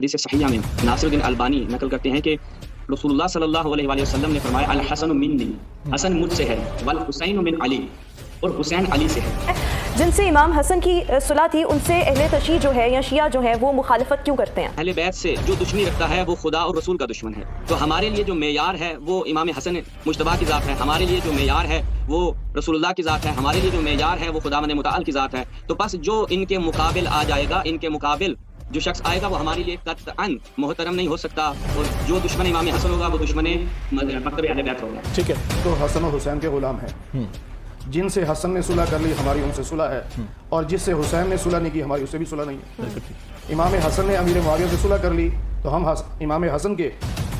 حدیث صحیحہ میں ناصرالدین البانی نقل کرتے ہیں کہ رسول اللہ صلی اللہ علیہ وسلم نے فرمایا الحسن منی، حسن مجھ سے ہے، والحسین من علی، اور حسین علی سے ہے۔ جن سے امام حسن کی صلح تھی ان سے اہل تشیع جو ہے یا شیعہ جو ہے وہ مخالفت کیوں کرتے ہیں؟ اہل بیت سے جو دشمنی رکھتا ہے وہ خدا اور رسول کا دشمن ہے۔ تو ہمارے لیے جو معیار ہے وہ امام حسن مجتبیٰ کی ذات ہے، ہمارے لیے جو معیار ہے وہ رسول اللہ کی ذات ہے، ہمارے لیے جو معیار ہے وہ خداوند متعال کی ذات ہے۔ تو بس جو ان کے مقابل آ جائے گا، ان کے مقابل جو شخص آئے گا وہ ہمارے لیے قطعاً محترم نہیں ہو سکتا، اور جو دشمن امام حسن ہوگا وہ دشمن مکتب اہل بیت ہوگا۔ ٹھیک ہے، تو حسن و حسین کے غلام ہیں، جن سے حسن نے صلح کر لی ہماری ان سے صلح ہے، اور جس سے حسین نے صلح نہیں کی ہماری اس سے بھی صلح نہیں ہے۔ امام حسن نے امیر معاویہ سے صلح کر لی تو ہم امام حسن کے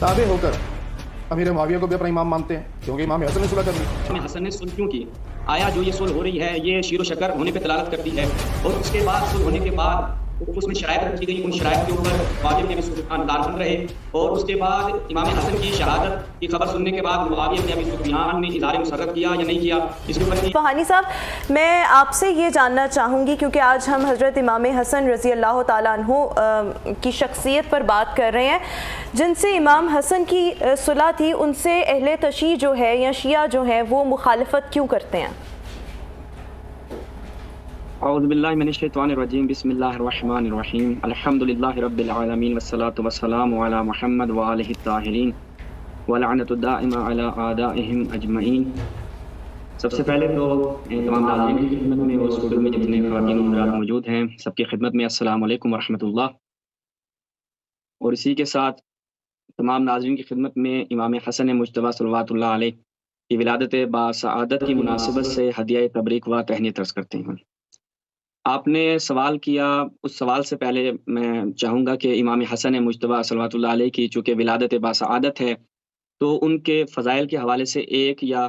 تابع ہو کر امیر معاویہ کو بھی اپنا امام مانتے ہیں، کیونکہ امام حسن نے صلح کر لی۔ امام حسن نے صلح کیوں کی؟ آیا جو یہ صلح ہو رہی ہے یہ شیر و شکر ہونے پہ دلالت کرتی ہے، اور اس کے بعد صلح ہونے کے بعد اس میں شرائط رکھی گئی، ان شرائط کے اوپر معاویہ بن ابی سفیان کارکن رہے، اور اس کے بعد امام حسن کی شہادت کی خبر سننے کے بعد معاویہ بن ابی سفیان نے اظہار مسرت کیا یا نہیں کیا، اس کے اوپر فہانی صاحب میں آپ سے یہ جاننا چاہوں گی، کیونکہ آج ہم حضرت امام حسن رضی اللہ تعالیٰ عنہ کی شخصیت پر بات کر رہے ہیں، جن سے امام حسن کی صلح تھی ان سے اہل تشیع جو ہے یا شیعہ جو ہے وہ مخالفت کیوں کرتے ہیں؟ اعوذ باللہ من الشیطان الرجیم، بسم اللہ الرحمن الرحیم، الحمدللہ رب العالمین والصلاة والسلام علی محمد وآلہ الطاہرین ولعنۃ الدائمہ علی اعدائہم اجمعین۔ سب سے پہلے تو تمام ناظرین کی خدمت میں اور اسٹوڈیو میں جتنے خواتین و حضرات موجود ہیں سب کی خدمت میں السلام علیکم ورحمۃ اللہ، اور اسی کے ساتھ تمام ناظرین کی خدمت میں امام حسن مجتبیٰ صلوات اللہ علیہ کی ولادت باسعادت کی مناسبت سے ہدیہ تبریک و تہنیت عرض کرتے ہیں۔ آپ نے سوال کیا، اس سوال سے پہلے میں چاہوں گا کہ امام حسن مجتبیٰ صلوات اللہ علیہ کی چونکہ ولادت باسعادت ہے تو ان کے فضائل کے حوالے سے ایک یا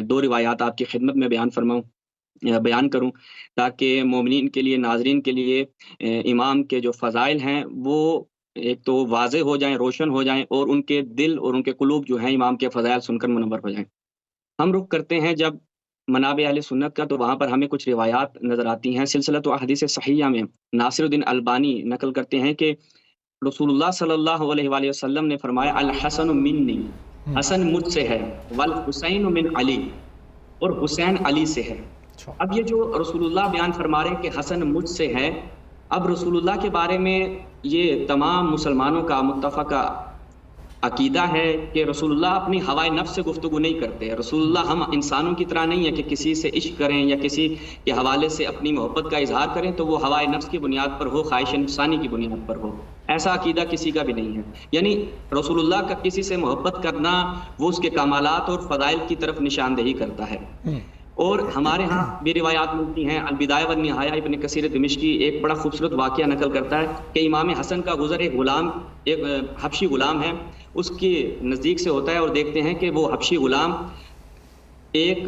دو روایات آپ کی خدمت میں بیان کروں تاکہ مومنین کے لیے، ناظرین کے لیے امام کے جو فضائل ہیں وہ ایک تو واضح ہو جائیں، روشن ہو جائیں، اور ان کے دل اور ان کے قلوب جو ہیں امام کے فضائل سن کر منور ہو جائیں۔ ہم رخ کرتے ہیں جب منابع اہل سنت کا، تو وہاں پر ہمیں کچھ روایات نظر آتی ہیں۔ سلسلۃ احادیث صحیحہ میں ناصرالدین البانی نقل کرتے ہیں کہ رسول اللہ صلی اللہ علیہ وآلہ وسلم نے فرمایا الحسن منی، حسن مجھ سے ہے، والحسین من علی، اور حسین علی سے ہے۔ اب یہ جو رسول اللہ بیان فرما رہے ہیں کہ حسن مجھ سے ہے، اب رسول اللہ کے بارے میں یہ تمام مسلمانوں کا متفقہ عقیدہ ہے کہ رسول اللہ اپنی ہوائے نفس سے گفتگو نہیں کرتے۔ رسول اللہ ہم انسانوں کی طرح نہیں ہے کہ کسی سے عشق کریں یا کسی کے حوالے سے اپنی محبت کا اظہار کریں تو وہ ہوائے نفس کی بنیاد پر ہو، خواہش نفسانی کی بنیاد پر ہو، ایسا عقیدہ کسی کا بھی نہیں ہے۔ یعنی رسول اللہ کا کسی سے محبت کرنا وہ اس کے کمالات اور فضائل کی طرف نشاندہی کرتا ہے۔ اور ہمارے ہاں بھی روایات ملتی ہیں، البدایہ والنہایہ ابن کثیر دمشقی ایک بڑا خوبصورت واقعہ نقل کرتا ہے کہ امام حسن کا گزر ایک حبشی غلام ہے، اس کے نزدیک سے ہوتا ہے، اور دیکھتے ہیں کہ وہ حبشی غلام ایک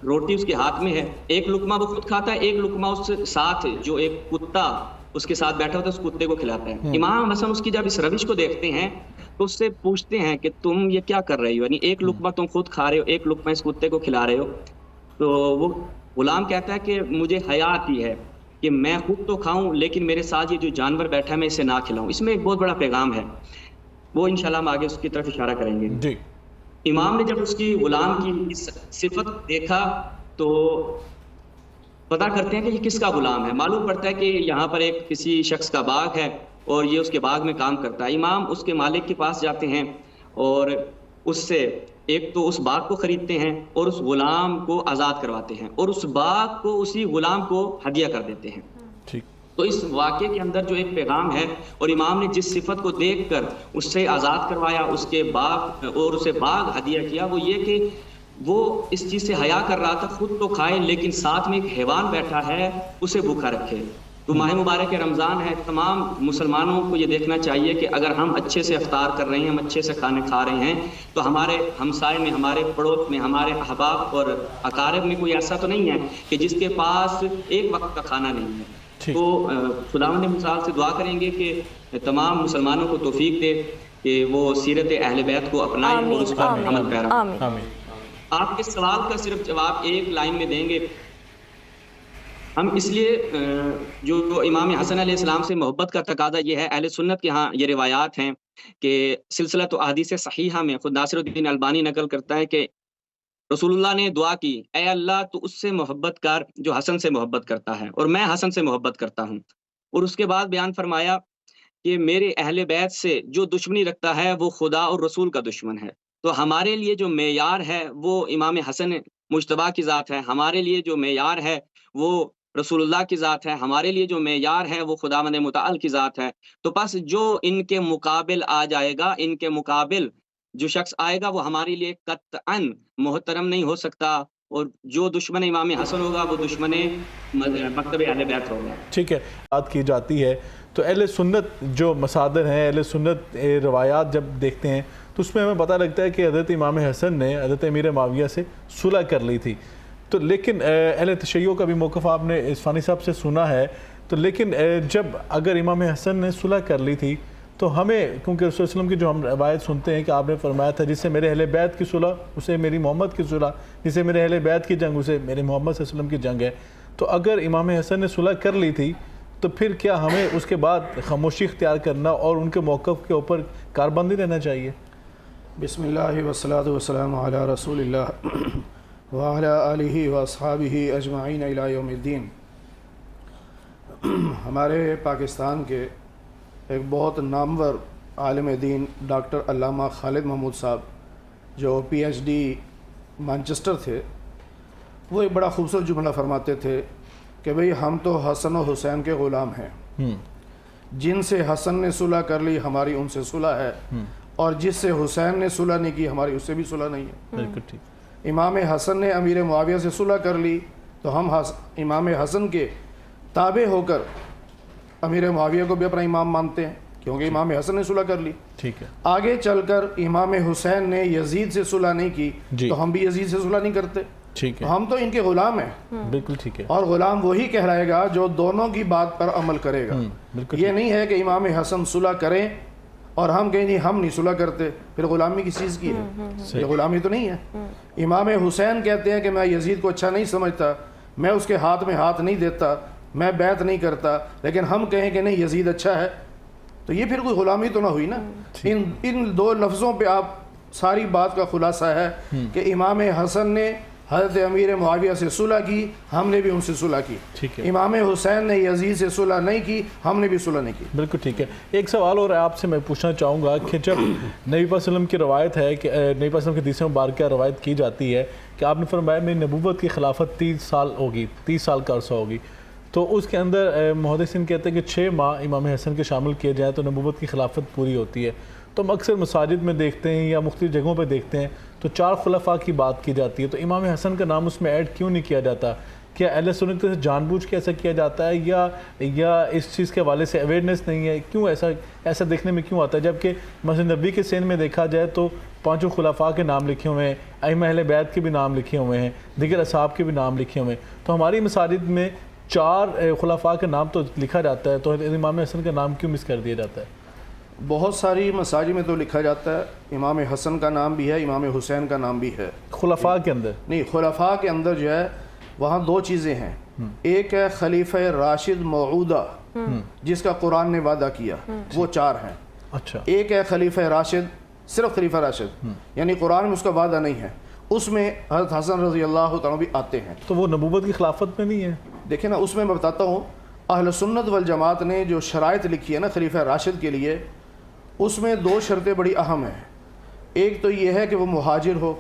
روٹی اس کے ہاتھ میں ہے، ایک لقمہ وہ خود کھاتا ہے، ایک لقمہ اس ساتھ جو ایک کتا اس کے ساتھ بیٹھا ہوتا ہے اس کتے کو کھلاتا ہے۔ امام حسن اس کی جب اس روش کو دیکھتے ہیں تو اس سے پوچھتے ہیں کہ تم یہ کیا کر رہے ہو، یعنی ایک لقمہ تم خود کھا رہے ہو، ایک لقمہ اس کتے کو کھلا رہے ہو۔ تو وہ غلام کہتا ہے کہ مجھے حیا آتی ہے کہ میں خود تو کھاؤں لیکن میرے ساتھ یہ جو جانور بیٹھا ہے میں اسے نہ کھلاؤں۔ اس میں ایک بہت بڑا پیغام ہے، وہ انشاءاللہ ہم آگے اس کی طرف اشارہ کریں گے۔ جی، امام نے جب اس کی غلام کی صفت دیکھا تو پتہ کرتے ہیں کہ یہ کس کا غلام ہے۔ معلوم پڑتا ہے کہ یہاں پر ایک کسی شخص کا باغ ہے اور یہ اس کے باغ میں کام کرتا ہے۔ امام اس کے مالک کے پاس جاتے ہیں اور اس سے ایک تو اس باغ کو خریدتے ہیں اور اس غلام کو آزاد کرواتے ہیں، اور اس باغ کو اسی غلام کو ہدیہ کر دیتے ہیں۔ تو اس واقعے کے اندر جو ایک پیغام ہے، اور امام نے جس صفت کو دیکھ کر اس سے آزاد کروایا، اس کے باغ اور اسے باغ ہدیہ کیا، وہ یہ کہ وہ اس چیز سے حیا کر رہا تھا خود تو کھائے لیکن ساتھ میں ایک حیوان بیٹھا ہے اسے بھوکا رکھے۔ تو ماہ مبارک رمضان ہے، تمام مسلمانوں کو یہ دیکھنا چاہیے کہ اگر ہم اچھے سے افطار کر رہے ہیں، ہم اچھے سے کھانے کھا رہے ہیں، تو ہمارے ہمسائے میں، ہمارے پڑوس میں، ہمارے احباب اور اقارب میں کوئی ایسا تو نہیں ہے کہ جس کے پاس ایک وقت کا کھانا نہیں ہے۔ تو خداوند متعال سے دعا کریں گے کہ تمام مسلمانوں کو توفیق دے کہ وہ سیرت اہل بیت کو اپنائیں اور اس پر عمل پیرا۔ آپ کے سوال کا صرف جواب ایک لائن میں دیں گے ہم اس لیے جو امام حسن علیہ السلام سے محبت کا تقاضا یہ ہے، اہل سنت کے ہاں یہ روایات ہیں کہ سلسلۃ احادیث صحیحہ میں خود ناصر الدین البانی نقل کرتا ہے کہ رسول اللہ نے دعا کی، اے اللہ تو اس سے محبت کر جو حسن سے محبت کرتا ہے، اور میں حسن سے محبت کرتا ہوں۔ اور اس کے بعد بیان فرمایا کہ میرے اہل بیت سے جو دشمنی رکھتا ہے وہ خدا اور رسول کا دشمن ہے۔ تو ہمارے لیے جو معیار ہے وہ امام حسن مجتبیٰ کی ذات ہے، ہمارے لیے جو معیار ہے وہ رسول اللہ کی ذات ہے، ہمارے لیے جو معیار ہے وہ خداوند متعال کی ذات ہے۔ تو پس جو ان کے مقابل آ جائے گا، ان کے مقابل جو شخص آئے گا وہ ہمارے لیے قطعاً محترم نہیں ہو سکتا، اور جو دشمن امام حسن ہوگا وہ دشمن مکتب اہل بیت ہوگا۔ ٹھیک ہے، بات کی جاتی ہے تو اہل سنت جو مصادر ہیں، اہل سنت روایات جب دیکھتے ہیں تو اس میں ہمیں پتہ لگتا ہے کہ حضرت امام حسن نے حضرت امیر معاویہ سے صلح کر لی تھی۔ تو لیکن اہل تشیع کا بھی موقف آپ نے اصفہانی صاحب سے سنا ہے، تو لیکن جب اگر امام حسن نے صلح کر لی تھی تو ہمیں، کیونکہ رسول اللہ علیہ وسلم کی جو ہم روایت سنتے ہیں کہ آپ نے فرمایا تھا جس سے میرے اہل بیت کی صلح اسے میری محمد کی صلح، جس سے میرے اہل بیت کی جنگ اسے میرے محمد صلی اللہ علیہ وسلم کی جنگ ہے۔ تو اگر امام حسن نے صلح کر لی تھی تو پھر کیا ہمیں اس کے بعد خاموشی اختیار کرنا اور ان کے موقف کے اوپر کاربندی رہنا چاہیے؟ بسم اللہ والصلاۃ والسلام علی رسول اللہ وعلی آلہ واصحابہ اجمعین الی یوم الدین۔ ہمارے پاکستان کے ایک بہت نامور عالم دین ڈاکٹر علامہ خالد محمود صاحب جو پی ایچ ڈی مانچسٹر تھے، وہ ایک بڑا خوبصورت جملہ فرماتے تھے کہ بھئی ہم تو حسن و حسین کے غلام ہیں، جن سے حسن نے صلح کر لی ہماری ان سے صلح ہے، اور جس سے حسین نے صلح نہیں کی ہماری اس سے بھی صلح نہیں ہے۔ بالکل ٹھیک۔ امام حسن نے امیر معاویہ سے صلح کر لی تو ہم امام حسن کے تابع ہو کر امیر معاویہ کو بھی اپنا امام مانتے ہیں، کیونکہ امام حسن نے صلح کر لی۔ ٹھیک ہے، آگے چل کر امام حسین نے یزید سے صلح نہیں کی تو ہم بھی یزید سے صلح نہیں کرتے، ٹھیک ہے، ہم تو ان کے غلام ہیں۔ بالکل ٹھیک ہے، اور غلام وہی کہلائے گا جو دونوں کی بات پر عمل کرے گا۔ بالکل یہ نہیں ہے کہ امام حسن صلح کریں اور ہم کہیں نہیں ہم نہیں صلح کرتے، پھر غلامی کس چیز کی ہے؟ یہ غلامی تو نہیں ہے۔ امام حسین کہتے ہیں کہ میں یزید کو اچھا نہیں سمجھتا، میں اس کے ہاتھ میں ہاتھ نہیں دیتا، میں بیعت نہیں کرتا، لیکن ہم کہیں کہ نہیں یزید اچھا ہے، تو یہ پھر کوئی غلامی تو نہ ہوئی نا۔ ان دو لفظوں پہ آپ ساری بات کا خلاصہ ہے کہ امام حسن نے حضرت امیر معاویہ سے صلح کی، ہم نے بھی ان سے صلح کی۔ ٹھیک ہے، امام حسین نے یزید سے صلح نہیں کی، ہم نے بھی صلح نہیں کی۔ بالکل ٹھیک ہے۔ ایک سوال اور آپ سے میں پوچھنا چاہوں گا کہ جب نبی پاک صلی اللہ علیہ وسلم کی روایت ہے کہ نبی پاک صلی اللہ علیہ وسلم کی حدیث مبارکہ روایت کی جاتی ہے کہ آپ نے فرمایا میری نبوت کی خلافت 30 سال ہوگی، 30 سال کا عرصہ ہوگی، تو اس کے اندر محدثین کہتے ہیں کہ 6 ماہ امام حسن کے شامل کیے جائیں تو نبوت کی خلافت پوری ہوتی ہے۔ تو ہم اکثر مساجد میں دیکھتے ہیں یا مختلف جگہوں پہ دیکھتے ہیں تو 4 خلفاء کی بات کی جاتی ہے، تو امام حسن کا نام اس میں ایڈ کیوں نہیں کیا جاتا؟ کیا اہل سنت سے جان بوجھ کے ایسا کیا جاتا ہے یا اس چیز کے حوالے سے اویئرنیس نہیں ہے؟ کیوں ایسا دیکھنے میں کیوں آتا ہے؟ جبکہ مسجد نبوی کے سین میں دیکھا جائے تو 5 خلفاء کے نام لکھے ہوئے ہیں، ائمہ اہل بیت کے بھی نام لکھے ہوئے ہیں، دیگر اصحاب کے بھی نام لکھے ہوئے ہیں، تو ہماری مساجد میں 4 خلفاء کا نام تو لکھا جاتا ہے، تو امام حسن کا نام کیوں مس کر دیا جاتا ہے؟ بہت ساری مساجد میں تو لکھا جاتا ہے، امام حسن کا نام بھی ہے، امام حسین کا نام بھی ہے، خلفاء کے اندر نہیں، خلفاء کے اندر جو ہے وہاں 2 چیزیں ہیں، ایک ہے خلیفہ راشد موعودہ جس کا قرآن نے وعدہ کیا، وہ 4 ہیں۔ اچھا، ایک ہے خلیفہ راشد، صرف خلیفہ راشد، یعنی قرآن میں اس کا وعدہ نہیں ہے، اس میں حضرت حسن رضی اللہ تعالیٰ بھی آتے ہیں۔ تو وہ نبوت کی خلافت میں نہیں ہے؟ دیکھیں نا، اس میں بتاتا ہوں، اہل سنت والجماعت نے جو شرائط لکھی ہے نا خلیفہ راشد کے لیے، اس میں 2 شرطیں بڑی اہم ہیں۔ ایک تو یہ ہے کہ وہ مہاجر ہو،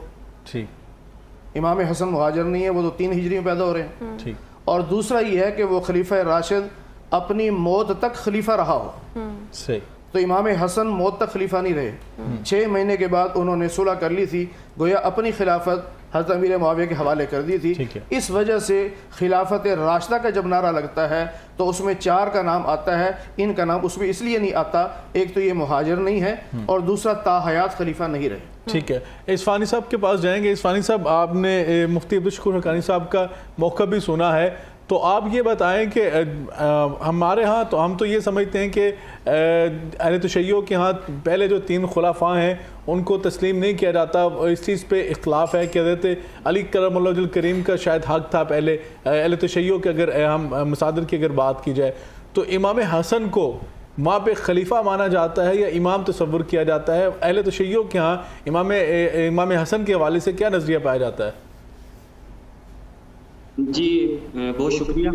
ٹھیک، امام حسن مہاجر نہیں ہے، وہ تو 3 ہجری میں پیدا ہو رہے ہیں، ٹھیک، اور دوسرا یہ ہے کہ وہ خلیفہ راشد اپنی موت تک خلیفہ رہا ہو۔ صحیح، تو امام حسن موت تک خلیفہ نہیں رہے، 6 مہینے کے بعد انہوں نے صلح کر لی تھی، گویا اپنی خلافت حضرت امیر معاویہ کے حوالے کر دی تھی۔ اس وجہ سے خلافت راشدہ کا جب نعرہ لگتا ہے تو اس میں 4 کا نام آتا ہے، ان کا نام اس میں اس لیے نہیں آتا، ایک تو یہ مہاجر نہیں ہے اور دوسرا تا حیات خلیفہ نہیں رہے۔ ٹھیک ہے، اصفہانی صاحب کے پاس جائیں گے۔ اصفہانی صاحب، آپ نے مفتی عبدالشکور حقانی صاحب کا موقع بھی سنا ہے، تو آپ یہ بتائیں کہ ہمارے ہاں تو ہم تو یہ سمجھتے ہیں کہ اہل تشیع کے ہاں پہلے جو 3 خلفاء ہیں ان کو تسلیم نہیں کیا جاتا. اس چیز پہ اختلاف ہے کہ حضرت علی کرم اللہ وجہ الکریم کا شاید حق تھا پہلے اہل تشیع کے. اگر ہم مصادر کی اگر بات کی جائے تو امام حسن کو وہاں پہ خلیفہ مانا جاتا ہے یا امام تصور کیا جاتا ہے؟ اہل تشیع کے ہاں امام حسن کے حوالے سے کیا نظریہ پایا جاتا ہے؟ جی بہت شکریہ.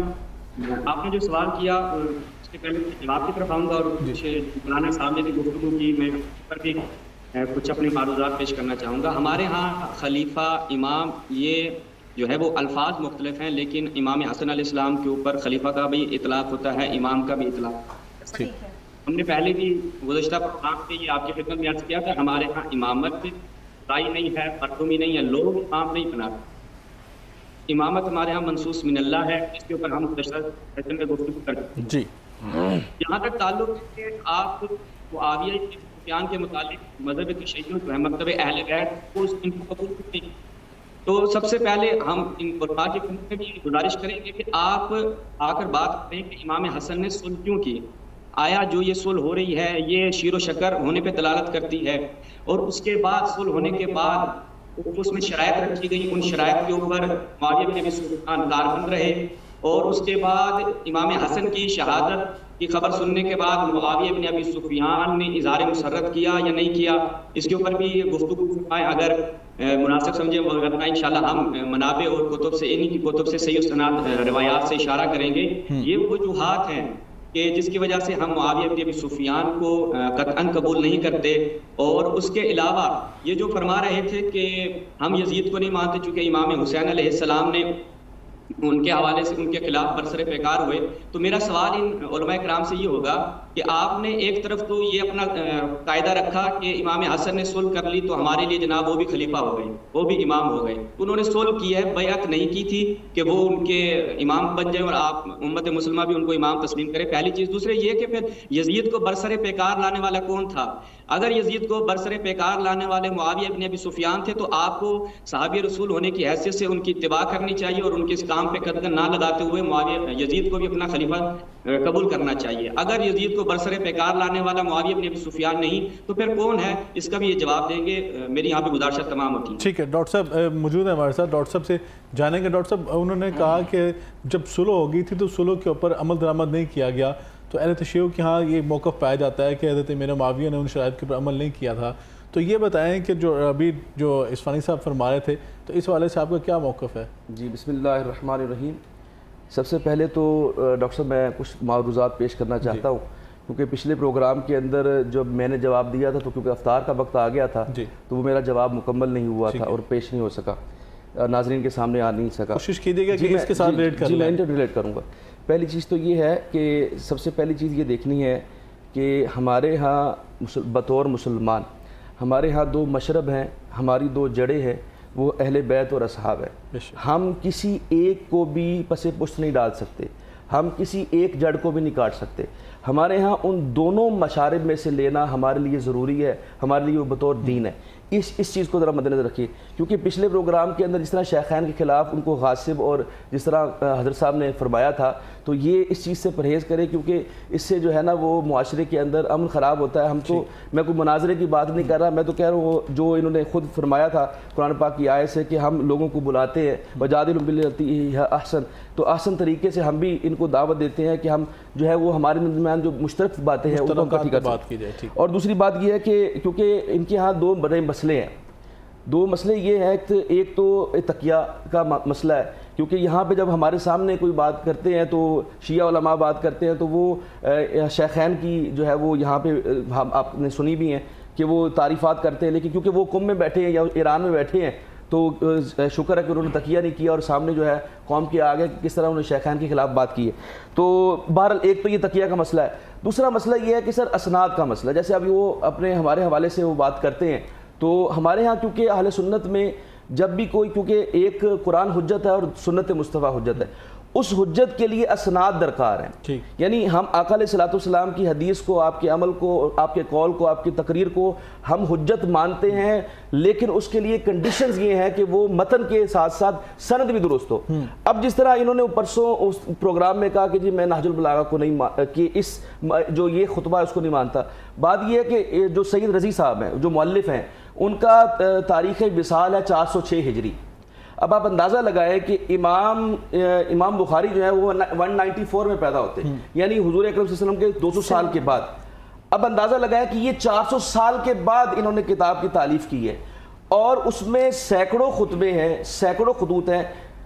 آپ نے جو سوال کیا اس کے پہلے جواب کی طرف آؤں گا اور کچھ مولانا صاحب نے بھی گفتگو کی، میں پر بھی کچھ اپنے معروضات پیش کرنا چاہوں گا. ہمارے ہاں خلیفہ، امام، یہ جو ہے وہ الفاظ مختلف ہیں، لیکن امام حسن علیہ السلام کے اوپر خلیفہ کا بھی اطلاق ہوتا ہے، امام کا بھی اطلاق. ہم نے پہلے بھی گزشتہ پروگرام پہ یہ آپ کی خدمت میں عرض کیا تھا، ہمارے ہاں امامت رائی نہیں ہے، مردمی نہیں ہے، لوگ امام نہیں بناتے. امامت ہمارے ہاں منصوص من اللہ ہے، اس کے اوپر ہم سیشن میں گفتگو کرتے ہیں. جی یہاں تک تعلق ہے کہ آپ معاویہ کے بیان کے متعلق مذہب تشیع جو ہے، مکتب اہل بیت کو ان کو قبول نہیں. تو سب سے پہلے ہم ان علماء کی خدمت میں بھی گزارش کریں گے کہ آپ آ کر بات کریں کہ امام حسن نے صلح کیوں کی. آیا جو یہ صلح ہو رہی ہے یہ شیر و شکر ہونے پہ دلالت کرتی ہے، اور اس کے بعد صلح ہونے کے بعد اس میں شرائط رکھی گئی، ان شرائط کے اوپر معاویہ بن ابی سفیان کاربند رہے، اور اس کے بعد امام حسن کی شہادت کی خبر سننے کے بعد معاویہ بن ابی سفیان نے اظہار مسرت کیا یا نہیں کیا، اس کے اوپر بھی گفتگو فرمائیں اگر مناسب سمجھیں. ورنہ انشاءاللہ ہم منابع اور کتب سے، انہی کی کتب سے صحیح سند روایات سے اشارہ کریں گے. یہ وجوہات ہیں کہ جس کی وجہ سے ہم معاویہ بن ابی سفیان کو قطعاً قبول نہیں کرتے. اور اس کے علاوہ یہ جو فرما رہے تھے کہ ہم یزید کو نہیں مانتے چونکہ امام حسین علیہ السلام نے ان کے حوالے سے ان کے خلاف برسر پیکار ہوئے، تو میرا سوال ان علماء کرام سے یہ ہوگا کہ آپ نے ایک طرف تو یہ اپنا قاعدہ رکھا کہ امام حسن نے صلح کر لی تو ہمارے لیے جناب وہ بھی خلیفہ ہو گئے، وہ بھی امام ہو گئے. انہوں نے صلح کی ہے، بیعت نہیں کی تھی کہ وہ ان کے امام بن جائیں اور آپ امت مسلمہ بھی ان کو امام تسلیم کرے. پہلی چیز. دوسرے یہ کہ پھر یزید کو برسر پیکار لانے والا کون تھا؟ اگر یزید کو برسر پیکار لانے والے معاویہ بن ابی سفیان تھے تو آپ کو صحابی رسول ہونے کی حیثیت سے ان کی اتباع کرنی چاہیے اور ان کے اس کام پہ قدم نہ لگاتے ہوئے معاویہ یزید کو بھی اپنا خلیفہ قبول کرنا چاہیے. اگر یزید کو برسر پیکار لانے والا معاویہ بن ابی سفیان نہیں تو پھر کون ہے؟ اس کا بھی یہ جواب دیں گے. میری یہاں پہ گزارشات تمام ہوتی ہیں. ٹھیک ہے، ڈاکٹر صاحب موجود ہیں ہمارے ساتھ. ڈاکٹر صاحب سے جانیں گے. ڈاکٹر صاحب انہوں نے کہا کہ جب صلح ہو گئی تھی تو صلح کے اوپر عمل درآمد نہیں کیا گیا، تو اہل تشیع کے ہاں یہ موقف پایا جاتا ہے کہ حضرت امیر معاویہ نے ان شرائط کے اوپر عمل نہیں کیا تھا. تو یہ بتائیں کہ جو ابھی جو اسفانی صاحب فرما رہے تھے تو اس حوالے سے آپ کا کیا موقف ہے؟ جی بسم اللہ الرحمن الرحیم. سب سے پہلے تو ڈاکٹر صاحب میں کچھ معروضات پیش کرنا چاہتا ہوں، کیونکہ پچھلے پروگرام کے اندر جب میں نے جواب دیا تھا تو کیونکہ افطار کا وقت آ گیا تھا تو وہ میرا جواب مکمل نہیں ہوا تھا اور پیش نہیں ہو سکا، ناظرین کے سامنے آ نہیں سکا. کوشش کیجیے گا کہ اس کے ساتھ ریلیٹ کر لیں. جی میں انٹر ریلیٹ کروں گا. پہلی چیز تو یہ ہے کہ سب سے پہلی چیز یہ دیکھنی ہے کہ ہمارے ہاں بطور مسلمان ہمارے ہاں 2 مشرب ہیں، ہماری 2 جڑیں ہیں، وہ اہل بیت اور اصحاب ہے. ہم کسی ایک کو بھی پس پشت نہیں ڈال سکتے، ہم کسی ایک جڑ کو بھی نہیں کاٹ سکتے. ہمارے ہاں ان دونوں مشارب میں سے لینا ہمارے لیے ضروری ہے، ہمارے لیے وہ بطور دین ہے. اس چیز کو ذرا مد نظر رکھیے، کیونکہ پچھلے پروگرام کے اندر جس طرح شیخین کے خلاف ان کو غاصب اور جس طرح حضرت صاحب نے فرمایا تھا، تو یہ اس چیز سے پرہیز کرے، کیونکہ اس سے جو ہے نا وہ معاشرے کے اندر امن خراب ہوتا ہے. ہم تو میں کوئی مناظرے کی بات نہیں کر رہا، میں تو کہہ رہا ہوں جو انہوں نے خود فرمایا تھا قرآن پاک کی آیت سے کہ ہم لوگوں کو بلاتے ہیں وجادلہم باللتی ہی احسن، تو احسن طریقے سے ہم بھی ان کو دعوت دیتے ہیں کہ ہم جو ہے وہ ہمارے درمیان جو مشترک باتیں ہیں ان کو اکٹھی کریں. اور دوسری بات یہ ہے کہ کیونکہ ان کے ہاں 2 بڑے مسئلے ہیں. 2 مسئلے یہ ہیں، ایک تو تقیہ کا مسئلہ ہے، کیونکہ یہاں پہ جب ہمارے سامنے کوئی بات کرتے ہیں تو شیعہ علماء بات کرتے ہیں تو وہ شیخین کی جو ہے وہ یہاں پہ آپ نے سنی بھی ہیں کہ وہ تعریفات کرتے ہیں، لیکن کیونکہ وہ قم میں بیٹھے ہیں یا ایران میں بیٹھے ہیں تو شکر ہے کہ انہوں نے تقیہ نہیں کیا اور سامنے جو ہے قوم کے آگے کس طرح انہوں نے شیخین کے خلاف بات کی ہے. تو بہرحال ایک تو یہ تقیہ کا مسئلہ ہے. دوسرا مسئلہ یہ ہے کہ سر اسناد کا مسئلہ، جیسے ابھی وہ اپنے ہمارے حوالے سے وہ بات کرتے ہیں، تو ہمارے ہاں کیونکہ اہل سنت میں جب بھی کوئی، کیونکہ ایک قرآن حجت ہے اور سنت مصطفیٰ حجت ہے، اس حجت کے لیے اسناد درکار ہیں. یعنی ہم آقا علیہ الصلوۃ والسلام کی حدیث کو، آپ کے عمل کو، آپ کے قول کو، آپ کی تقریر کو ہم حجت مانتے ہیں، لیکن اس کے لیے کنڈیشنز یہ ہیں کہ وہ متن کے ساتھ ساتھ سند بھی درست ہو. اب جس طرح انہوں نے پرسوں اس پروگرام میں کہا کہ جی میں نہج البلاغہ کو نہیں، کہ اس جو یہ خطبہ ہے اس کو نہیں مانتا. بات یہ ہے کہ جو سید رضی صاحب ہیں جو مؤلف ہیں، ان کا تاریخ وصال ہے 406 ہجری. اب آپ اندازہ لگائیں کہ امام بخاری جو ہے وہ 194 میں پیدا ہوتے ہیں، یعنی حضور اکرم صلی اللہ علیہ وسلم کے 200 سال کے بعد. اب اندازہ لگائیں کہ یہ 400 سال کے بعد انہوں نے کتاب کی تالیف کی ہے، اور اس میں سینکڑوں خطبے ہیں، سینکڑوں خطوط ہیں.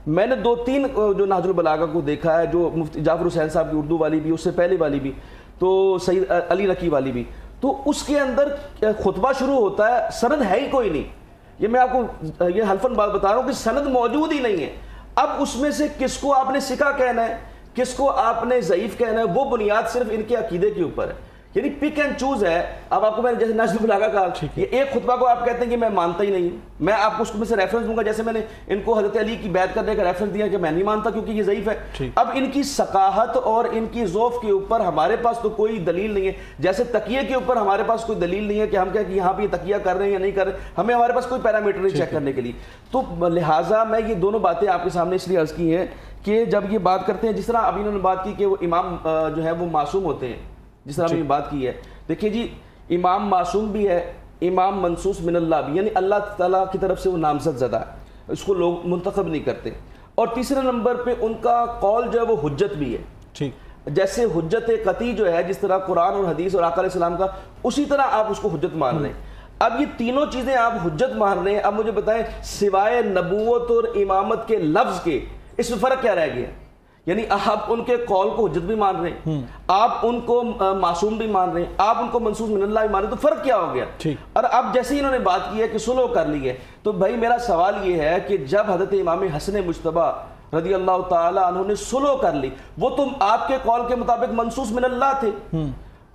میں نے 2-3 جو نہج البلاغہ کو دیکھا ہے، جو مفتی جعفر حسین صاحب کی اردو والی بھی، اس سے پہلے والی بھی، تو سید علی رکی والی بھی، تو اس کے اندر خطبہ شروع ہوتا ہے، سند ہے ہی کوئی نہیں. یہ میں آپ کو یہ حلفاً بات بتا رہا ہوں کہ سند موجود ہی نہیں ہے. اب اس میں سے کس کو آپ نے سکہ کہنا ہے، کس کو آپ نے ضعیف کہنا ہے، وہ بنیاد صرف ان کے عقیدے کے اوپر ہے. یعنی پک اینڈ چوز ہے. اب آپ کو میں نے جیسے نہج البلاغہ کہا، یہ ایک خطبہ کو آپ کہتے ہیں کہ میں مانتا ہی نہیں، میں آپ کو اس میں سے ریفرنس دوں گا، جیسے میں نے ان کو حضرت علی کی بیعت کرنے کا ریفرنس دیا کہ میں نہیں مانتا کیونکہ یہ ضعیف ہے. اب ان کی ثقافت اور ان کی ذوق کے اوپر ہمارے پاس تو کوئی دلیل نہیں ہے. جیسے تکیے کے اوپر ہمارے پاس کوئی دلیل نہیں ہے کہ ہم کہیں کہ یہاں پہ یہ تکیہ کر رہے ہیں یا نہیں کر رہے، ہمیں ہمارے پاس کوئی پیرامیٹر نہیں چیک کرنے کے لیے. تو لہٰذا میں یہ دونوں باتیں آپ کے سامنے اس لیے عرض کی ہیں کہ جب یہ بات کرتے ہیں، جس طرح ابھی انہوں نے بات کی کہ وہ امام جو ہے وہ معصوم ہوتے ہیں، جس طرح ہم نے بات کی ہے، دیکھیے جی امام معصوم بھی ہے، امام منصوص من اللہ بھی، یعنی اللہ تعالیٰ کی طرف سے وہ نامزد زدہ ہے، اس کو لوگ منتخب نہیں کرتے. اور تیسرے نمبر پہ ان کا قول جو ہے وہ حجت بھی ہے. جیسے حجت قطعی جو ہے، جس طرح قرآن اور حدیث اور آقا علیہ السلام کا، اسی طرح آپ اس کو حجت مان رہے ہیں. اب یہ تینوں چیزیں آپ حجت مان رہے ہیں. اب مجھے بتائیں سوائے نبوت اور امامت کے لفظ کے اس میں فرق کیا رہ گیا؟ یعنی آپ ان کے قول کو حجت بھی مان رہے ہیں، آپ ان کو معصوم بھی مان رہے ہیں، آپ ان کو منصوص من اللہ بھی مان رہے ہیں، تو فرق کیا ہو گیا؟ اور اب جیسے ہی انہوں نے بات کی ہے کہ صلح کر لی ہے، تو بھائی میرا سوال یہ ہے کہ جب حضرت امام حسن مجتبیٰ رضی اللہ تعالی عنہ نے صلح کر لی، وہ تو آپ کے قول کے مطابق منصوص من اللہ تھے،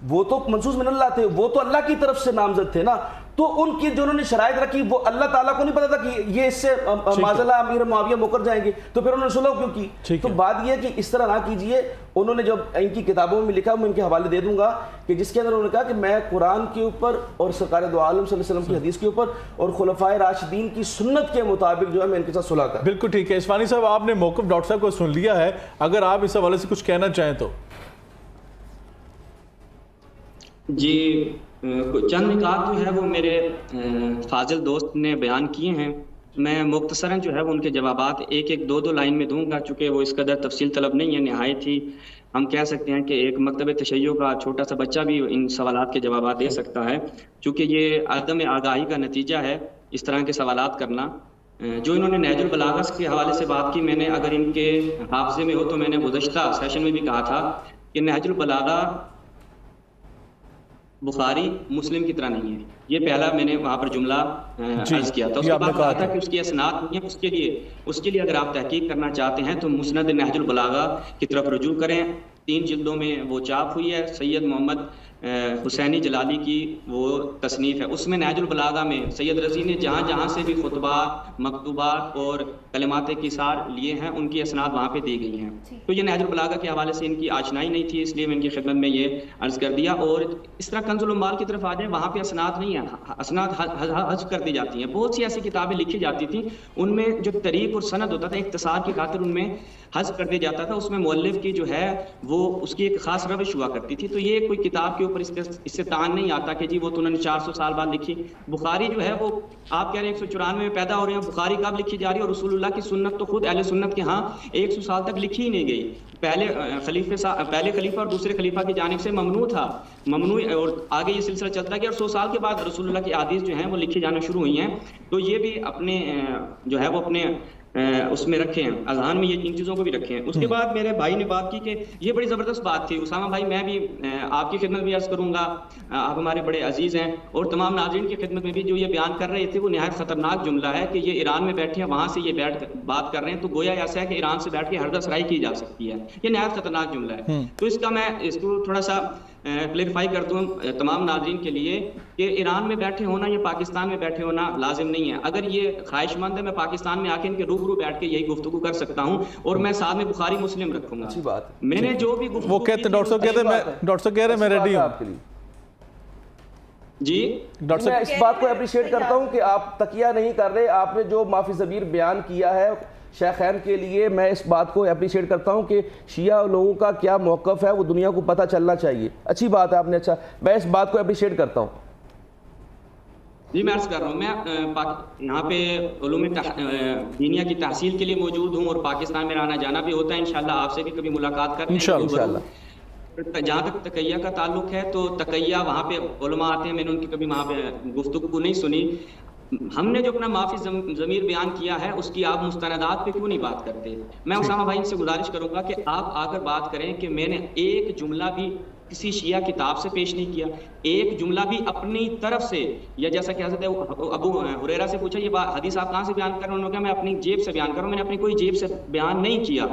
وہ تو منصوص من اللہ تھے، وہ تو اللہ کی طرف سے نامزد تھے نا. تو ان کی جو انہوں نے شرائط رکھی، وہ اللہ تعالیٰ کو نہیں پتا تھا کہ یہ اس سے معاذ اللہ امیر معاویہ مکر جائیں گے، تو پھر انہوں نے صلح کیوں کی؟ تو بات یہ ہے کہ اس طرح نہ کیجئے. انہوں نے جب ان کی کتابوں میں لکھا، میں ان کے حوالے دے دوں گا، کہ جس کے اندر انہوں نے کہا کہ میں قرآن کے اوپر اور سرکار دو عالم صلی اللہ علیہ وسلم کی حدیث کے اوپر اور خلفائے راشدین کی سنت کے مطابق جو ہے میں ان کے ساتھ صلح کر. بالکل ٹھیک ہے. عثمانی صاحب آپ نے موقف ڈاکٹر صاحب کو سن لیا ہے، اگر آپ اس حوالے سے کچھ کہنا چاہیں تو. جی چند نکات جو ہے وہ میرے فاضل دوست نے بیان کیے ہیں، میں مختصراً جو ہے وہ ان کے جوابات ایک دو لائن میں دوں گا، چونکہ وہ اس قدر تفصیل طلب نہیں ہے. نہایت ہی ہم کہہ سکتے ہیں کہ ایک مکتب تشیع کا چھوٹا سا بچہ بھی ان سوالات کے جوابات دے سکتا ہے، چونکہ یہ عدم آگاہی کا نتیجہ ہے اس طرح کے سوالات کرنا. جو انہوں نے نہج البلاغہ کے حوالے سے بات کی، میں نے اگر ان کے حافظے میں ہو تو میں نے گزشتہ سیشن میں بھی کہا تھا کہ نہج البلاغہ بخاری مسلم کی طرح نہیں ہے. یہ پہلا میں نے وہاں پر جملہ عرض کیا تھا. اس کے بعد کہا تھا کہ اس کی اسناد نہیں ہے، اس کے لیے اگر آپ تحقیق کرنا چاہتے ہیں تو مسند نہج البلاغہ کی طرف رجوع کریں. 3 جلدوں میں وہ چاپ ہوئی ہے، سید محمد حسینی جلالی کی وہ تصنیف ہے. اس میں نہج البلاغہ میں سید رضی نے جہاں جہاں سے بھی خطبات، مکتوبات اور کلمات کثار لیے ہیں، ان کی اسناد وہاں پہ دی گئی ہیں. تو یہ نہج البلاغہ کے حوالے سے ان کی آشنائی نہیں تھی، اس لیے میں ان کی خدمت میں یہ عرض کر دیا. اور اس طرح کنز العمال کی طرف آ جائیں، وہاں پہ اسناد نہیں ہے، اسناد حذف کر دی جاتی ہیں. بہت سی ایسی کتابیں لکھی جاتی تھیں، ان میں جو طریق اور سند ہوتا تھا اختصار کی خاطر ان میں حذف کر دیا جاتا تھا. اس میں مؤلف کی جو ہے وہ اس کی ایک خاص روش ہوا کرتی تھی. تو یہ کوئی کتاب کے اوپر اس سے تعان نہیں آتا کہ جی وہ تو انہوں نے 400 سال بعد لکھی. بخاری جو ہے وہ آپ کہہ رہے ہیں 194 میں پیدا ہو رہے ہیں، بخاری کب لکھی جا رہی ہے؟ اور رسول اللہ کی سنت تو خود اہل سنت کے ہاں 100 سال تک لکھی ہی نہیں گئی. پہلے خلیفہ اور دوسرے خلیفہ کی جانب سے ممنوع تھا، ممنوع، اور آگے یہ سلسلہ چلتا گیا اور 100 سال کے بعد رسول اللہ کی احادیث جو ہیں وہ لکھی جانا شروع ہوئی ہیں. تو یہ بھی اپنے جو ہے وہ اپنے اس میں رکھے ہیں، اذہان میں یہ ان چیزوں کو بھی رکھے ہیں. اس کے بعد میرے بھائی نے بات کی کہ یہ بڑی زبردست بات تھی. اسامہ بھائی میں بھی آپ کی خدمت بھی عرض کروں گا، آپ ہمارے بڑے عزیز ہیں، اور تمام ناظرین کی خدمت میں بھی جو یہ بیان کر رہے تھے وہ نہایت خطرناک جملہ ہے کہ یہ ایران میں بیٹھے ہیں، وہاں سے یہ بیٹھ بات کر رہے ہیں، تو گویا ایسا ہے کہ ایران سے بیٹھ کے ہردہ سرائی کی جا سکتی ہے. یہ نہایت خطرناک جملہ ہے. تو اس کا میں اس کو تھوڑا سا کلیریفائی کر دوں تمام ناظرین کے لیے کہ ایران میں بیٹھے ہونا یا پاکستان میں بیٹھے ہونا لازم نہیں ہے. اگر یہ خواہش مند ہے میں پاکستان میں آ کے ان کے روبرو بیٹھ کے یہی گفتگو کر سکتا ہوں اور میں ساتھ میں بخاری مسلم رکھوں گا. اچھی بات. میں نے جو بھی وہ کہتے ڈاکٹر صاحب کہہ رہے ہیں میں ریڈی ہوں. جی میں اس بات کو اپریشیٹ کرتا ہوں کہ آپ تکیہ نہیں کر رہے. آپ نے جو معافی ضمیر بیان کیا ہے شیخین کے لیے، میں اس بات کو اپریشیٹ کرتا ہوں کہ شیعہ لوگوں کا کیا موقف ہے وہ دنیا کو پتہ چلنا چاہیے. اچھی بات ہے آپ نے. اچھا میں اس بات کو اپریشیٹ کرتا ہوں. جی میں عرض کر رہا ہوں میں یہاں پہ علوم دینیہ کی تحصیل کے لیے موجود ہوں اور پاکستان میں آنا جانا بھی ہوتا ہے. انشاءاللہ آپ سے بھی کبھی ملاقات کریں انشاءاللہ. جہاں تک تقیہ کا تعلق ہے تو تقیہ وہاں پہ علماء آتے ہیں، میں نے ان کی کبھی وہاں پہ گفتگو نہیں سنی. ہم نے جو اپنا معافی ضمیر بیان کیا ہے اس کی آپ مستندات پہ کیوں نہیں بات کرتے؟ میں اسامہ بھائی سے گزارش کروں گا کہ آپ آ کر بات کریں کہ میں نے ایک جملہ بھی کسی شیعہ کتاب سے پیش نہیں کیا، ایک جملہ بھی اپنی طرف سے، یا جیسا کہ حضرت ابو ہریرہ سے پوچھا یہ حدیث آپ کہاں سے بیان کر رہے ہیں؟ انہوں نے کہا میں اپنی جیب سے بیان کر رہا ہوں. میں نے اپنی کوئی جیب سے بیان نہیں کیا،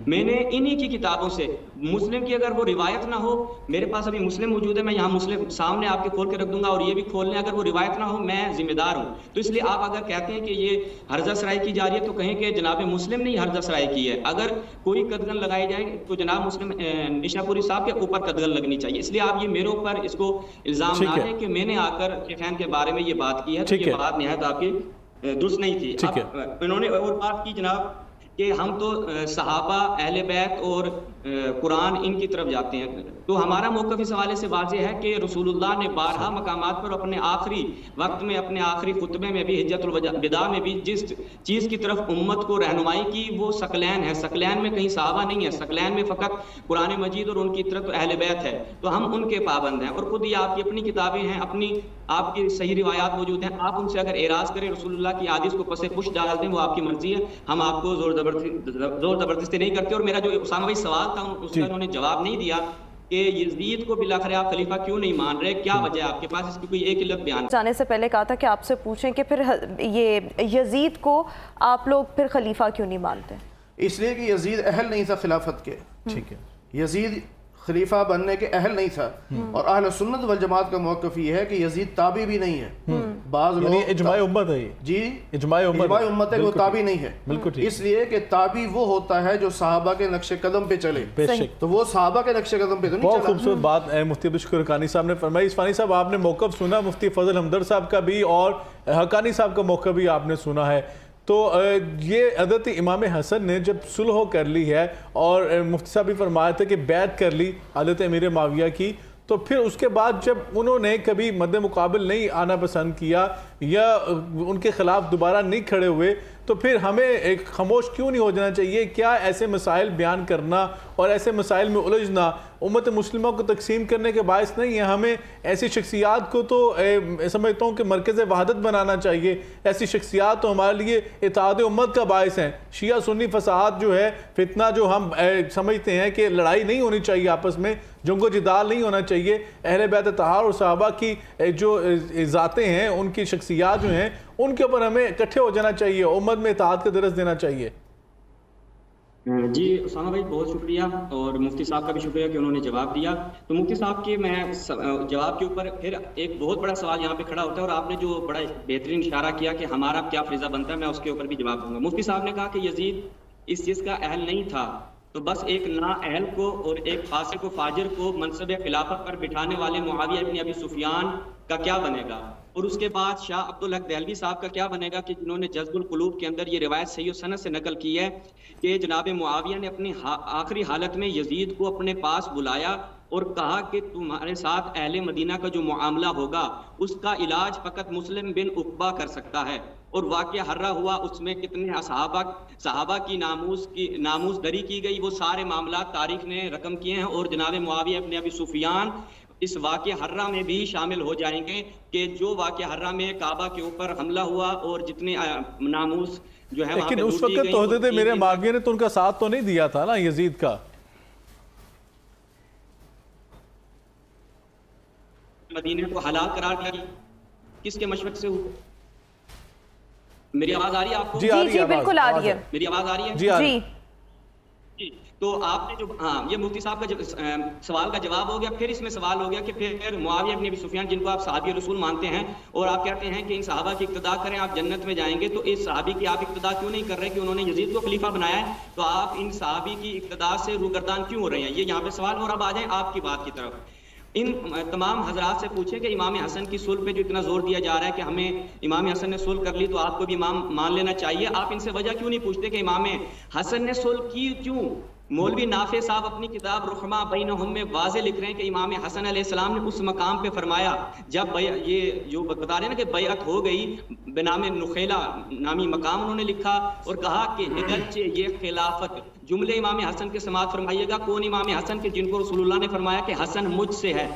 میں نے انہی کی کتابوں سے. مسلم کی اگر وہ روایت نہ ہو، میرے پاس ابھی مسلم موجود ہے، میں یہاں مسلم سامنے آپ کے کھول کے رکھ دوں گا اور یہ بھی کھول لیں. اگر وہ روایت نہ ہو میں ذمہ دار ہوں. تو اس لیے آپ اگر کہتے ہیں کہ یہ ہرزہ سرائی کی جا رہی ہے تو کہیں کہ جناب مسلم نے ہی ہرزہ سرائی کی ہے. اگر کوئی قدغن لگائی جائے تو جناب مسلم نشا پوری صاحب کے اوپر قدغن لگنی چاہیے. اس لیے آپ یہ میرے اوپر اس کو الزام نہ دیں کہ میں نے آ کر شیخین کے بارے میں یہ بات کی ہے. تو یہ بات نہایت آپ کی درست نہیں تھی. انہوں نے اور بات کی جناب کہ ہم تو صحابہ، اہل بیت اور قرآن ان کی طرف جاتے ہیں. تو ہمارا موقف اس حوالے سے واضح ہے کہ رسول اللہ نے بارہا مقامات پر اپنے آخری وقت میں، اپنے آخری خطبے میں بھی، حجت الوداع میں بھی جس چیز کی طرف امت کو رہنمائی کی وہ ثقلین ہے. ثقلین میں کہیں صحابہ نہیں ہے، ثقلین میں فقط قرآن مجید اور ان کی طرف اہل بیت ہے. تو ہم ان کے پابند ہیں. اور خود یہ آپ کی اپنی کتابیں ہیں، اپنی آپ کی صحیح روایات موجود ہیں. آپ ان سے اگر اعراض کریں، رسول اللہ کی حدیث کو پس پش ڈال دیں، وہ آپ کی مرضی ہے. ہم آپ کو زور زبردستی نہیں کرتے. اور میرا جو اسامہ بھائی سوال تھا اس کا انہوں نے جواب نہیں دیا کہ یزید کو بالآخر آپ خلیفہ کیوں نہیں مان رہے، کیا وجہ ہے آپ کے پاس؟ اس کی کوئی ایک علت بیان. جانے سے پہلے کہا تھا کہ آپ سے پوچھیں کہ پھر یہ یزید کو آپ لوگ پھر خلیفہ کیوں نہیں مانتے؟ اس لیے کہ یزید اہل نہیں تھا خلافت کے. ٹھیک ہے. یزید خلیفہ بننے کے اہل نہیں تھا. اور اہل سنت والجماعت کا موقف یہ ہے کہ یزید تابع بھی نہیں ہے. بعض لوگ اجماع امت ہے، جی اجماع امت ہے کہ وہ تابع نہیں ہے. بالکل. اس لیے کہ تابع وہ ہوتا ہے جو صحابہ کے نقش قدم پہ چلے. تو وہ صحابہ کے نقش قدم پہ تو نہیں چلا. بہت خوبصورت بات مفتی عبدالشکور حقانی صاحب نے فرمائی. عثمانی صاحب آپ نے موقف سنا مفتی فضل ہمدرد صاحب کا بھی اور حقانی صاحب کا موقف بھی آپ نے سنا ہے. تو یہ حضرت امام حسن نے جب صلح کر لی ہے اور مفتی صاحب بھی فرمایا تھے کہ بیعت کر لی حضرت امیر معاویہ کی، تو پھر اس کے بعد جب انہوں نے کبھی مد مقابل نہیں آنا پسند کیا یا ان کے خلاف دوبارہ نہیں کھڑے ہوئے، تو پھر ہمیں ایک خاموش کیوں نہیں ہو جانا چاہیے؟ کیا ایسے مسائل بیان کرنا اور ایسے مسائل میں الجھنا امت مسلمہ کو تقسیم کرنے کے باعث نہیں ہے؟ ہمیں ایسی شخصیات کو تو سمجھتا ہوں کہ مرکز وحدت بنانا چاہیے. ایسی شخصیات تو ہمارے لیے اتحاد امت کا باعث ہیں. شیعہ سنی فساد جو ہے، فتنہ جو ہم سمجھتے ہیں کہ لڑائی نہیں ہونی چاہیے، آپس میں جنگ و جدال نہیں ہونا چاہیے. اہل بیت طہار اور صحابہ کی جو ذاتیں ہیں، ان کی شخصیات جو ہیں، ان کے اوپر ہمیں اکٹھے ہو جانا چاہیے، امت میں اتحاد کا درس دینا چاہیے. جی اسامہ بھائی بہت شکریہ، اور مفتی صاحب کا بھی شکریہ کہ انہوں نے جواب دیا. تو مفتی صاحب کے میں جواب کے اوپر پھر ایک بہت بڑا سوال یہاں پہ کھڑا ہوتا ہے، اور آپ نے جو بڑا بہترین اشارہ کیا کہ ہمارا کیا فریضہ بنتا ہے، میں اس کے اوپر بھی جواب دوں گا. مفتی صاحب نے کہا کہ یزید اس چیز کا اہل نہیں تھا، تو بس ایک نااہل کو اور ایک فاسق و فاجر کو منصب خلافت پر بٹھانے والے معاویہ ابن ابی سفیان کا کیا بنے گا؟ اور اس کے بعد شاہ عبدالحق دہلوی صاحب کا کیا بنے گا کہ جنہوں نے جذب القلوب کے اندر یہ روایت صحیح و سند سے نقل کی ہے کہ جناب معاویہ نے اپنی آخری حالت میں یزید کو اپنے پاس بلایا اور کہا کہ تمہارے ساتھ اہل مدینہ کا جو معاملہ ہوگا اس کا علاج فقط مسلم بن عقبہ کر سکتا ہے. اور واقعہ ہررا ہوا، اس میں کتنے صحابہ کی ناموس دری کی گئی، وہ سارے معاملات تاریخ نے رقم کیے ہیں. اور جناب معاویہ ابن ابی سفیان اس واقعہ ہررا میں بھی شامل ہو جائیں گے کہ جو واقعہ ہررا میں کعبہ کے اوپر حملہ ہوا اور جتنے ناموس جو ہے، لیکن اس وقت تو حضرت میرے معاویہ نے تو ان کا ساتھ تو نہیں دیا تھا نا یزید کا. مدینے کو حلال قرار دیا کس کے مشورے سے ہوئے؟ میری آواز آ رہی ہے آپ کو؟ جی بالکل آ رہی ہے. میری آواز آ رہی ہے؟ جی تو آپ نے جو یہ مفتی صاحب کا سوال کا جواب ہو گیا. پھر اس میں سوال ہو گیا کہ پھر معاویہ ابن ابی سفیان جن کو آپ صحابی رسول مانتے ہیں اور آپ کہتے ہیں کہ ان صحابہ کی اقتداء کریں آپ جنت میں جائیں گے, تو اس صحابی کی آپ اقتداء کیوں نہیں کر رہے کہ انہوں نے یزید کو خلیفہ بنایا ہے, تو آپ ان صحابی کی اقتداء سے روگردان کیوں ہو رہے ہیں؟ یہ یہاں پہ سوال. اور اب آ جائیں آپ کی بات کی طرف. ان تمام حضرات سے پوچھیں کہ امام حسن کی صلح پہ جو اتنا زور دیا جا رہا ہے کہ ہمیں امام حسن نے صلح کر لی تو آپ کو بھی امام مان لینا چاہیے, آپ ان سے وجہ کیوں نہیں پوچھتے کہ امام حسن نے صلح کی کیوں؟ مولوی نافع صاحب اپنی کتاب رحمہ بینہم میں واضح لکھ رہے ہیں کہ امام حسن علیہ السلام نے اس مقام پہ فرمایا جب یہ جو بتا رہے ہیں نا کہ بیعت ہو گئی بنام نخیلہ نامی مقام انہوں نے لکھا اور کہا کہ اگرچہ یہ خلافت, جملے امام حسن کے سماعت فرمائیے گا, کون امام حسن کے جن کو رسول اللہ نے فرمایا کہ حسن مجھ سے ہے.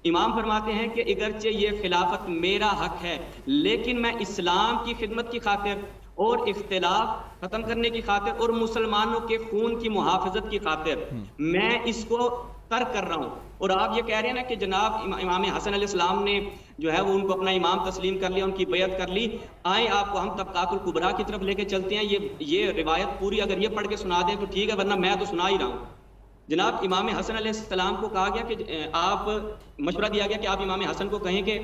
امام فرماتے ہیں کہ اگرچہ یہ خلافت میرا حق ہے لیکن میں اسلام کی خدمت کی خاطر اور اختلاف ختم کرنے کی خاطر اور مسلمانوں کے خون کی محافظت کی خاطر میں اس کو ترک کر رہا ہوں. اور آپ یہ کہہ رہے ہیں نا کہ جناب امام حسن علیہ السلام نے جو ہے وہ ان کو اپنا امام تسلیم کر لیا, ان کی بیعت کر لی. آئیں آپ کو ہم طبقات الکبریٰ کی طرف لے کے چلتے ہیں. یہ روایت پوری اگر یہ پڑھ کے سنا دیں تو ٹھیک ہے, ورنہ میں تو سنا ہی رہا ہوں. جناب امام حسن علیہ السلام کو کہا گیا کہ آپ مشورہ دیا گیا کہ آپ امام حسن کو کہیں کہ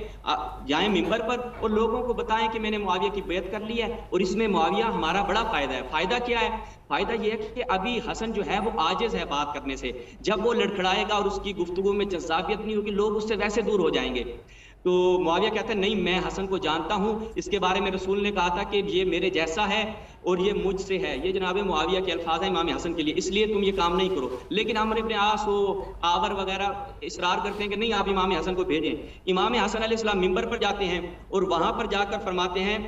جائیں منبر پر اور لوگوں کو بتائیں کہ میں نے معاویہ کی بیعت کر لی ہے اور اس میں معاویہ ہمارا بڑا فائدہ ہے. فائدہ کیا ہے؟ فائدہ یہ ہے کہ ابھی حسن جو ہے وہ عاجز ہے بات کرنے سے. جب وہ لڑکھڑائے گا اور اس کی گفتگو میں جذابیت نہیں ہوگی لوگ اس سے ویسے دور ہو جائیں گے. تو معاویہ کہتا ہے نہیں, میں حسن کو جانتا ہوں, اس کے بارے میں رسول نے کہا تھا کہ یہ میرے جیسا ہے اور یہ مجھ سے ہے. یہ جناب معاویہ کے الفاظ ہیں امام حسن کے لیے, اس لیے تم یہ کام نہیں کرو. لیکن عمرو بن عاص ہو آور وغیرہ اصرار کرتے ہیں کہ نہیں آپ امام حسن کو بھیجیں. امام حسن علیہ السلام منبر پر جاتے ہیں اور وہاں پر جا کر فرماتے ہیں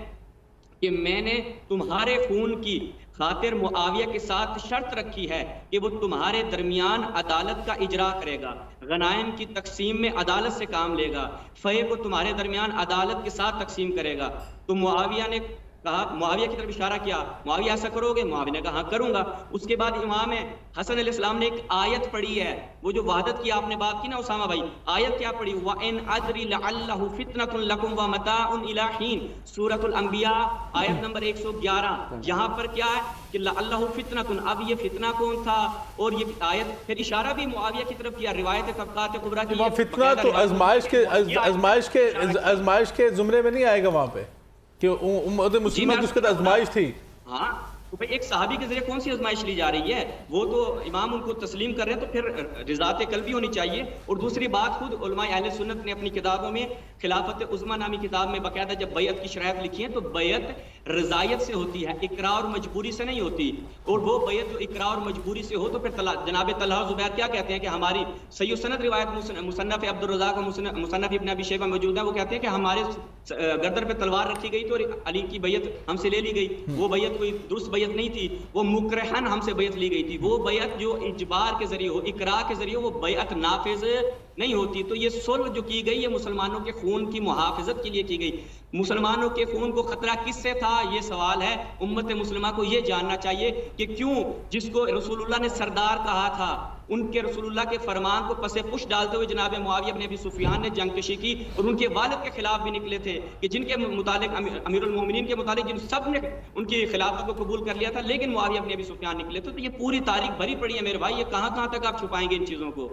کہ میں نے تمہارے خون کی خاطر معاویہ کے ساتھ شرط رکھی ہے کہ وہ تمہارے درمیان عدالت کا اجرا کرے گا, غنائم کی تقسیم میں عدالت سے کام لے گا, فیع کو تمہارے درمیان عدالت کے ساتھ تقسیم کرے گا. تو معاویہ نے کہا, معاویہ کی طرف اشارہ کیا, معاویہ ایسا کرو گے؟ معاویہ نے کہا ہاں کروں گا. اس کے بعد امام حسن علیہ السلام نے ایک آیت پڑھی ہے, وہ جو وحدت کی آپ نے بات کی نا اسامہ بھائی, آیت کیا پڑھی؟ وَإِنْ أَدْرِ لَعَلَّهُ فِتْنَةٌ لَكُمْ وَمَتَاعٌ إِلَىٰ حِينٍ, سورۃ الانبیاء آیت نمبر 111. یہاں پر کیا ہے کہ لَعَلَّهُ فِتْنَةٌ, اب یہ فتنہ کون تھا؟ اور یہ آیت پھر اشارہ بھی معاویہ کی طرف کیا, روایت طبقات کبریٰ کی. فتنہ تو آزمائش کے زمرے میں نہیں آئے گا وہاں پہ کہ امت مسلمہ کی اس کے آزمائش تھی. ہاں تو بھئی ایک صحابی کے ذریعے کون سی آزمائش لی جا رہی ہے؟ وہ تو امام ان کو تسلیم کر رہے ہیں تو پھر رضاعت قلبی ہونی چاہیے. اور دوسری بات خود علماء اہل سنت نے اپنی کتابوں میں خلافت عظمیٰ نامی کتاب میں باقاعدہ جب بیعت کی شرائط لکھی ہیں تو بیعت رضائیت سے ہوتی ہے, اقرار اور مجبوری سے نہیں ہوتی. اور وہ بیعت جو اقرار اور مجبوری سے ہو تو پھر جناب طلحہ زبیر کیا کہتے ہیں کہ ہماری صحیح سند روایت مصنف عبد الرزاق و مصنف ابن ابی شیبہ موجود ہے, وہ کہتے ہیں کہ ہمارے گردن پہ تلوار رکھی گئی تو علی کی بیعت ہم سے لے لی گئی. وہ بیعت کوئی درست بیعت نہیں تھی, وہ مکرہن ہم سے بیعت لی گئی تھی. وہ بیعت جو اجبار کے ذریعے ہو, اقرار کے ذریعے, وہ بیعت نافذ نہیں ہوتی. تو یہ صلح جو کی گئی یہ مسلمانوں کے خون کی محافظت کے لیے کی گئی. مسلمانوں کے خون کو خطرہ کس سے تھا یہ سوال ہے. امت مسلمہ کو یہ جاننا چاہیے کہ کیوں جس کو رسول اللہ نے سردار کہا تھا ان کے رسول اللہ کے فرمان کو پس پش ڈالتے ہوئے جناب معاویہ بن ابی سفیان نے جنگ کشی کی اور ان کے والد کے خلاف بھی نکلے تھے کہ جن کے متعلق امیر المومنین کے متعلق جن سب نے ان کی خلافت کو قبول کر لیا تھا لیکن معاویہ بن ابی سفیان نکلے تھے. تو یہ پوری تاریخ بھری پڑی ہے میرے بھائی, یہ کہاں تک آپ چھپائیں گے ان چیزوں کو؟